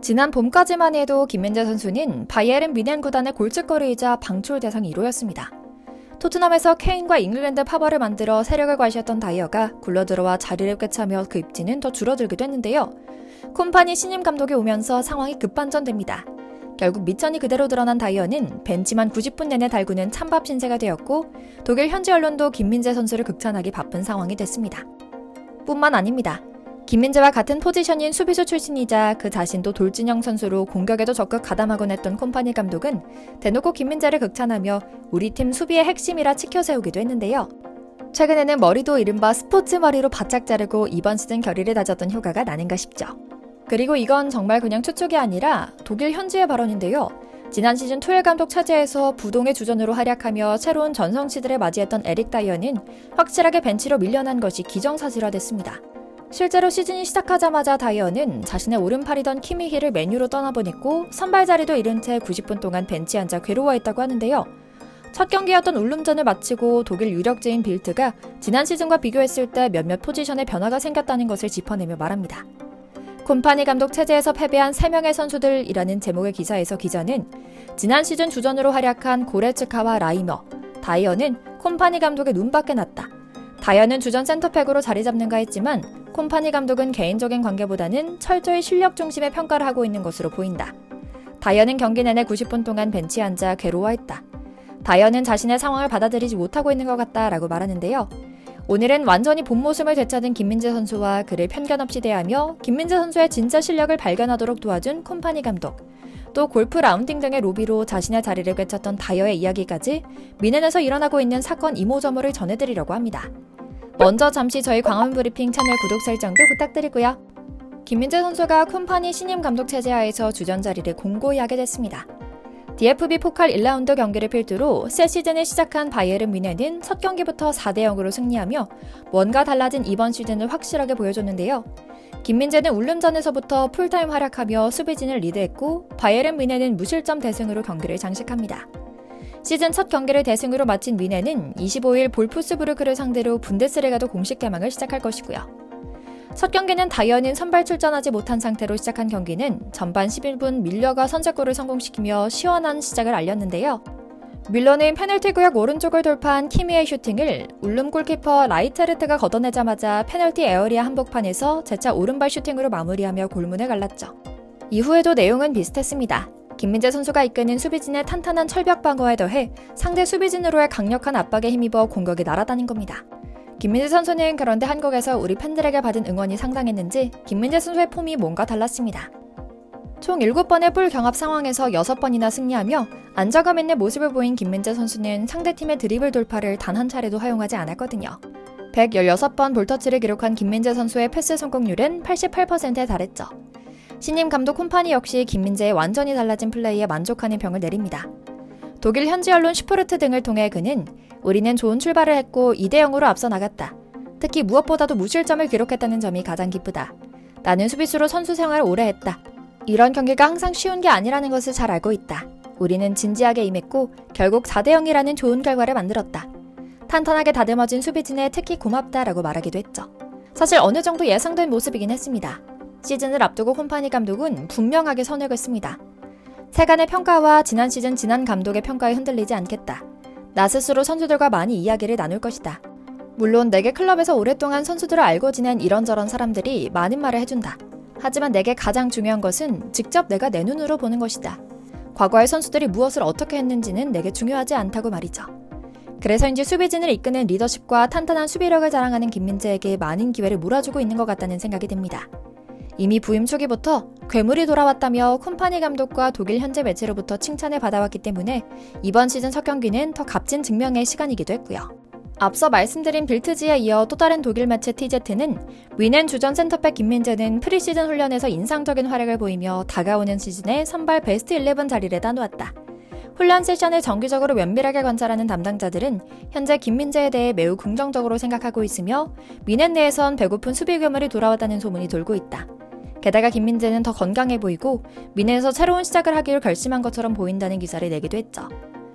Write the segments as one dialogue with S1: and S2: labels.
S1: 지난 봄까지만 해도 김민재 선수는 바이에른 뮌헨 구단의 골칫거리이자 방출 대상 1호였습니다. 토트넘에서 케인과 잉글랜드 파벌을 만들어 세력을 과시했던 다이어가 굴러들어와 자리를 꿰차며 그 입지는 더 줄어들기도 했는데요. 콤파니 신임 감독이 오면서 상황이 급반전됩니다. 결국 밑전이 그대로 드러난 다이어는 벤치만 90분 내내 달구는 찬밥 신세가 되었고 독일 현지 언론도 김민재 선수를 극찬하기 바쁜 상황이 됐습니다. 뿐만 아닙니다. 김민재와 같은 포지션인 수비수 출신이자 그 자신도 돌진형 선수로 공격에도 적극 가담하곤 했던 콤파니 감독은 대놓고 김민재를 극찬하며 우리 팀 수비의 핵심이라 치켜세우기도 했는데요. 최근에는 머리도 이른바 스포츠 머리로 바짝 자르고 이번 시즌 결의를 다졌던 효과가 나는가 싶죠. 그리고 이건 정말 그냥 추측이 아니라 독일 현지의 발언인데요. 지난 시즌 투엘 감독 차지에서 부동의 주전으로 활약하며 새로운 전성시대를 맞이했던 에릭 다이어는 확실하게 벤치로 밀려난 것이 기정사실화됐습니다. 실제로 시즌이 시작하자마자 다이어는 자신의 오른팔이던 키미히를 맨유로 떠나보냈고 선발 자리도 잃은 채 90분 동안 벤치에 앉아 괴로워했다고 하는데요. 첫 경기였던 울름전을 마치고 독일 유력제인 빌트가 지난 시즌과 비교했을 때 몇몇 포지션에 변화가 생겼다는 것을 짚어내며 말합니다. 콤파니 감독 체제에서 패배한 3명의 선수들이라는 제목의 기사에서 기자는 지난 시즌 주전으로 활약한 고레츠카와 라이머, 다이어는 콤파니 감독의 눈밖에 났다. 다이어는 주전 센터백으로 자리 잡는가 했지만 콤파니 감독은 개인적인 관계보다는 철저히 실력 중심의 평가를 하고 있는 것으로 보인다. 다이어는 경기 내내 90분 동안 벤치에 앉아 괴로워했다. 다이어는 자신의 상황을 받아들이지 못하고 있는 것 같다라고 말하는데요. 오늘은 완전히 본 모습을 되찾은 김민재 선수와 그를 편견 없이 대하며 김민재 선수의 진짜 실력을 발견하도록 도와준 콤파니 감독, 또 골프 라운딩 등의 로비로 자신의 자리를 꿰찼던 다이어의 이야기까지 뮌헨에서 일어나고 있는 사건 이모저모를 전해드리려고 합니다. 먼저 잠시 저희 광화문브리핑 채널 구독 설정도 부탁드리고요. 김민재 선수가 콤파니 신임 감독 체제하에서 주전 자리를 공고히 하게 됐습니다. DFB 포칼 1라운드 경기를 필두로 새 시즌을 시작한 바이에른 뮌헨은 첫 경기부터 4대0으로 승리하며 뭔가 달라진 이번 시즌을 확실하게 보여줬는데요. 김민재는 울름전에서부터 풀타임 활약하며 수비진을 리드했고 바이에른 뮌헨은 무실점 대승으로 경기를 장식합니다. 시즌 첫 경기를 대승으로 마친 뮌헨은 25일 볼프스부르크를 상대로 분데스리가도 공식 개막을 시작할 것이고요. 첫 경기는 다이어는 선발 출전하지 못한 상태로 시작한 경기는 전반 11분 밀러가 선제골을 성공시키며 시원한 시작을 알렸는데요. 밀러는 페널티 구역 오른쪽을 돌파한 키미의 슈팅을 울름 골키퍼 라이테르트가 걷어내자마자 페널티 에어리아 한복판에서 재차 오른발 슈팅으로 마무리하며 골문을 갈랐죠. 이후에도 내용은 비슷했습니다. 김민재 선수가 이끄는 수비진의 탄탄한 철벽 방어에 더해 상대 수비진으로의 강력한 압박에 힘입어 공격이 날아다닌 겁니다. 김민재 선수는 그런데 한국에서 우리 팬들에게 받은 응원이 상당했는지 김민재 선수의 폼이 뭔가 달랐습니다. 총 7번의 볼 경합 상황에서 6번이나 승리하며 안정감 있는 모습을 보인 김민재 선수는 상대팀의 드리블 돌파를 단 한 차례도 허용하지 않았거든요. 116번 볼터치를 기록한 김민재 선수의 패스 성공률은 88%에 달했죠. 신임 감독 콤파니 역시 김민재의 완전히 달라진 플레이에 만족하는 평을 내립니다. 독일 현지 언론 슈퍼르트 등을 통해 그는 우리는 좋은 출발을 했고 2대0으로 앞서 나갔다. 특히 무엇보다도 무실점을 기록했다는 점이 가장 기쁘다. 나는 수비수로 선수 생활을 오래 했다. 이런 경기가 항상 쉬운 게 아니라는 것을 잘 알고 있다. 우리는 진지하게 임했고 결국 4대0이라는 좋은 결과를 만들었다. 탄탄하게 다듬어진 수비진에 특히 고맙다라고 말하기도 했죠. 사실 어느 정도 예상된 모습이긴 했습니다. 시즌을 앞두고 콤파니 감독은 분명하게 선을 긋습니다. 세간의 평가와 지난 시즌 지난 감독의 평가에 흔들리지 않겠다. 나 스스로 선수들과 많이 이야기를 나눌 것이다. 물론 내게 클럽에서 오랫동안 선수들을 알고 지낸 이런저런 사람들이 많은 말을 해준다. 하지만 내게 가장 중요한 것은 직접 내가 내 눈으로 보는 것이다. 과거의 선수들이 무엇을 어떻게 했는지는 내게 중요하지 않다고 말이죠. 그래서인지 수비진을 이끄는 리더십과 탄탄한 수비력을 자랑하는 김민재에게 많은 기회를 몰아주고 있는 것 같다는 생각이 듭니다. 이미 부임 초기부터 괴물이 돌아왔다며 콤파니 감독과 독일 현지 매체로부터 칭찬을 받아왔기 때문에 이번 시즌 첫 경기는 더 값진 증명의 시간이기도 했고요. 앞서 말씀드린 빌트지에 이어 또 다른 독일 매체 TZ는 뮌헨 주전 센터백 김민재는 프리시즌 훈련에서 인상적인 활약을 보이며 다가오는 시즌에 선발 베스트 11 자리를 따놓았다. 훈련 세션을 정기적으로 면밀하게 관찰하는 담당자들은 현재 김민재에 대해 매우 긍정적으로 생각하고 있으며 뮌헨 내에선 배고픈 수비 괴물이 돌아왔다는 소문이 돌고 있다. 게다가 김민재는 더 건강해 보이고 뮌헨에서 새로운 시작을 하기로 결심한 것처럼 보인다는 기사를 내기도 했죠.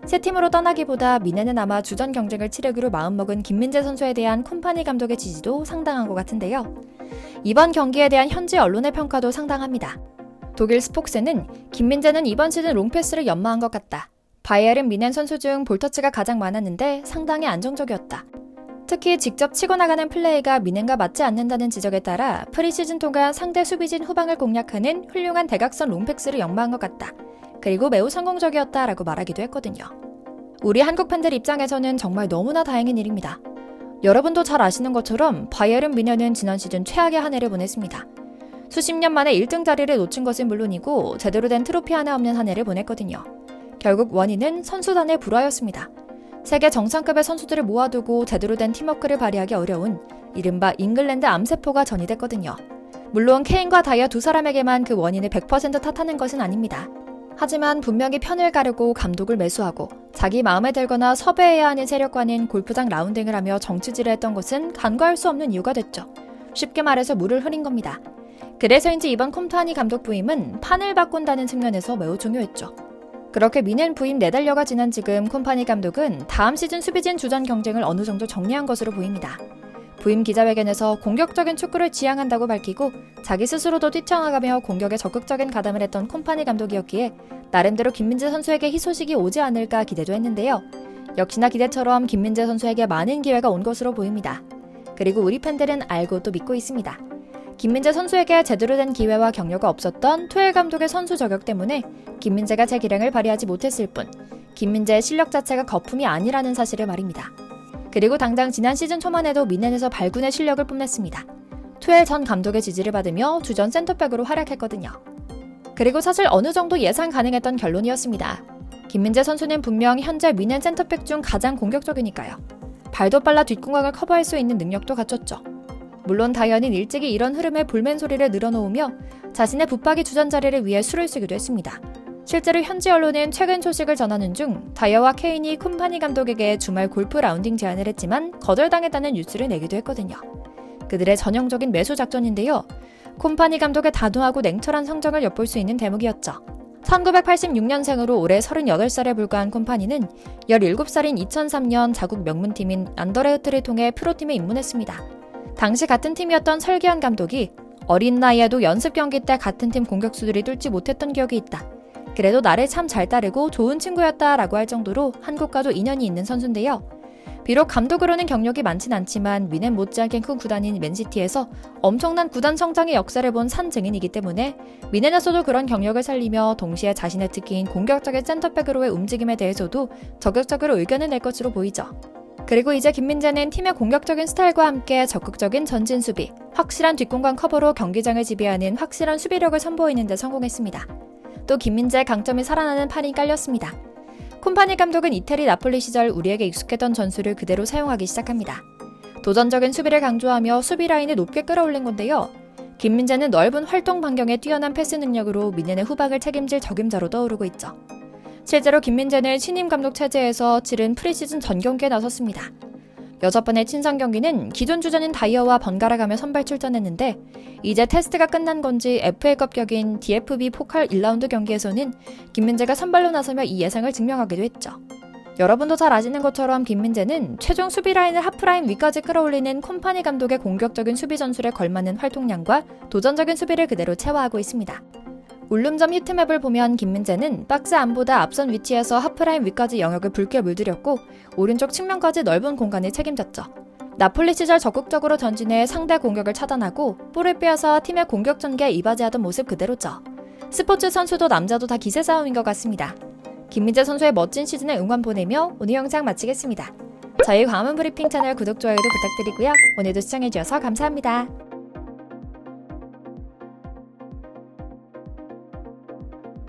S1: 새 팀으로 떠나기보다 뮌헨은 아마 주전 경쟁을 치르기로 마음먹은 김민재 선수에 대한 콤파니 감독의 지지도 상당한 것 같은데요. 이번 경기에 대한 현지 언론의 평가도 상당합니다. 독일 스폭스는 김민재는 이번 시즌 롱패스를 연마한 것 같다. 바이에른 뮌헨 선수 중 볼터치가 가장 많았는데 상당히 안정적이었다. 특히 직접 치고 나가는 플레이가 뮌헨과 맞지 않는다는 지적에 따라 프리시즌 동안 상대 수비진 후방을 공략하는 훌륭한 대각선 롱패스를 연마한 것 같다. 그리고 매우 성공적이었다라고 말하기도 했거든요. 우리 한국 팬들 입장에서는 정말 너무나 다행인 일입니다. 여러분도 잘 아시는 것처럼 바이에른 뮌헨은 지난 시즌 최악의 한 해를 보냈습니다. 수십 년 만에 1등 자리를 놓친 것은 물론이고 제대로 된 트로피 하나 없는 한 해를 보냈거든요. 결국 원인은 선수단의 불화였습니다. 세계 정상급의 선수들을 모아두고 제대로 된 팀워크를 발휘하기 어려운 이른바 잉글랜드 암세포가 전이됐거든요. 물론 케인과 다이어 두 사람에게만 그 원인을 100% 탓하는 것은 아닙니다. 하지만 분명히 편을 가르고 감독을 매수하고 자기 마음에 들거나 섭외해야 하는 세력과는 골프장 라운딩을 하며 정치질을 했던 것은 간과할 수 없는 이유가 됐죠. 쉽게 말해서 물을 흐린 겁니다. 그래서인지 이번 콤파니 감독 부임은 판을 바꾼다는 측면에서 매우 중요했죠. 그렇게 뮌헨 부임 4달여가 지난 지금 콤파니 감독은 다음 시즌 수비진 주전 경쟁을 어느 정도 정리한 것으로 보입니다. 부임 기자회견에서 공격적인 축구를 지향한다고 밝히고 자기 스스로도 뛰쳐나가며 공격에 적극적인 가담을 했던 콤파니 감독이었기에 나름대로 김민재 선수에게 희소식이 오지 않을까 기대도 했는데요. 역시나 기대처럼 김민재 선수에게 많은 기회가 온 것으로 보입니다. 그리고 우리 팬들은 알고 또 믿고 있습니다. 김민재 선수에게 제대로 된 기회와 격려가 없었던 투엘 감독의 선수 저격 때문에 김민재가 제 기량을 발휘하지 못했을 뿐 김민재의 실력 자체가 거품이 아니라는 사실을 말입니다. 그리고 당장 지난 시즌 초만 해도 뮌헨에서 발군의 실력을 뽐냈습니다. 투엘 전 감독의 지지를 받으며 주전 센터백으로 활약했거든요. 그리고 사실 어느 정도 예상 가능했던 결론이었습니다. 김민재 선수는 분명 현재 뮌헨 센터백 중 가장 공격적이니까요. 발도 빨라 뒷공간을 커버할 수 있는 능력도 갖췄죠. 물론 다이어는 일찍이 이런 흐름에 불맨소리를 늘어놓으며 자신의 붙박이 주전 자리를 위해 수를 쓰기도 했습니다. 실제로 현지 언론은 최근 소식을 전하는 중 다이어와 케인이 콤파니 감독에게 주말 골프 라운딩 제안을 했지만 거절당했다는 뉴스를 내기도 했거든요. 그들의 전형적인 매수 작전인데요. 콤파니 감독의 단호하고 냉철한 성적을 엿볼 수 있는 대목이었죠. 1986년생으로 올해 38살에 불과한 콤파니는 17살인 2003년 자국 명문팀인 안더레흐트를 통해 프로팀에 입문했습니다. 당시 같은 팀이었던 설기현 감독이 어린 나이에도 연습 경기 때 같은 팀 공격수들이 뚫지 못했던 기억이 있다. 그래도 나를 참 잘 따르고 좋은 친구였다라고 할 정도로 한국과도 인연이 있는 선수인데요. 비록 감독으로는 경력이 많진 않지만 뮌헨 못지않게 큰 구단인 맨시티에서 엄청난 구단 성장의 역사를 본 산 증인이기 때문에 뮌헨에서도 그런 경력을 살리며 동시에 자신의 특기인 공격적인 센터백으로의 움직임에 대해서도 적극적으로 의견을 낼 것으로 보이죠. 그리고 이제 김민재는 팀의 공격적인 스타일과 함께 적극적인 전진 수비, 확실한 뒷공간 커버로 경기장을 지배하는 확실한 수비력을 선보이는 데 성공했습니다. 또 김민재의 강점이 살아나는 판이 깔렸습니다. 콤파니 감독은 이태리 나폴리 시절 우리에게 익숙했던 전술을 그대로 사용하기 시작합니다. 도전적인 수비를 강조하며 수비 라인을 높게 끌어올린 건데요. 김민재는 넓은 활동 반경에 뛰어난 패스 능력으로 뮌헨의 후방을 책임질 적임자로 떠오르고 있죠. 실제로 김민재는 신임 감독 체제에서 치른 프리시즌 전 경기에 나섰습니다. 6번의 친선 경기는 기존 주전인 다이어와 번갈아가며 선발 출전했는데 이제 테스트가 끝난 건지 FA컵 격인 DFB 포칼 1라운드 경기에서는 김민재가 선발로 나서며 이 예상을 증명하기도 했죠. 여러분도 잘 아시는 것처럼 김민재는 최종 수비 라인을 하프라인 위까지 끌어올리는 콤파니 감독의 공격적인 수비 전술에 걸맞는 활동량과 도전적인 수비를 그대로 체화하고 있습니다. 울름점 히트맵을 보면 김민재는 박스 안보다 앞선 위치에서 하프라인 위까지 영역을 붉게 물들였고 오른쪽 측면까지 넓은 공간을 책임졌죠. 나폴리 시절 적극적으로 전진해 상대 공격을 차단하고 볼을 빼앗아 팀의 공격 전개에 이바지하던 모습 그대로죠. 스포츠 선수도 남자도 다 기세 싸움인 것 같습니다. 김민재 선수의 멋진 시즌에 응원 보내며 오늘 영상 마치겠습니다. 저희 광화문 브리핑 채널 구독, 좋아요도 부탁드리고요. 오늘도 시청해주셔서 감사합니다.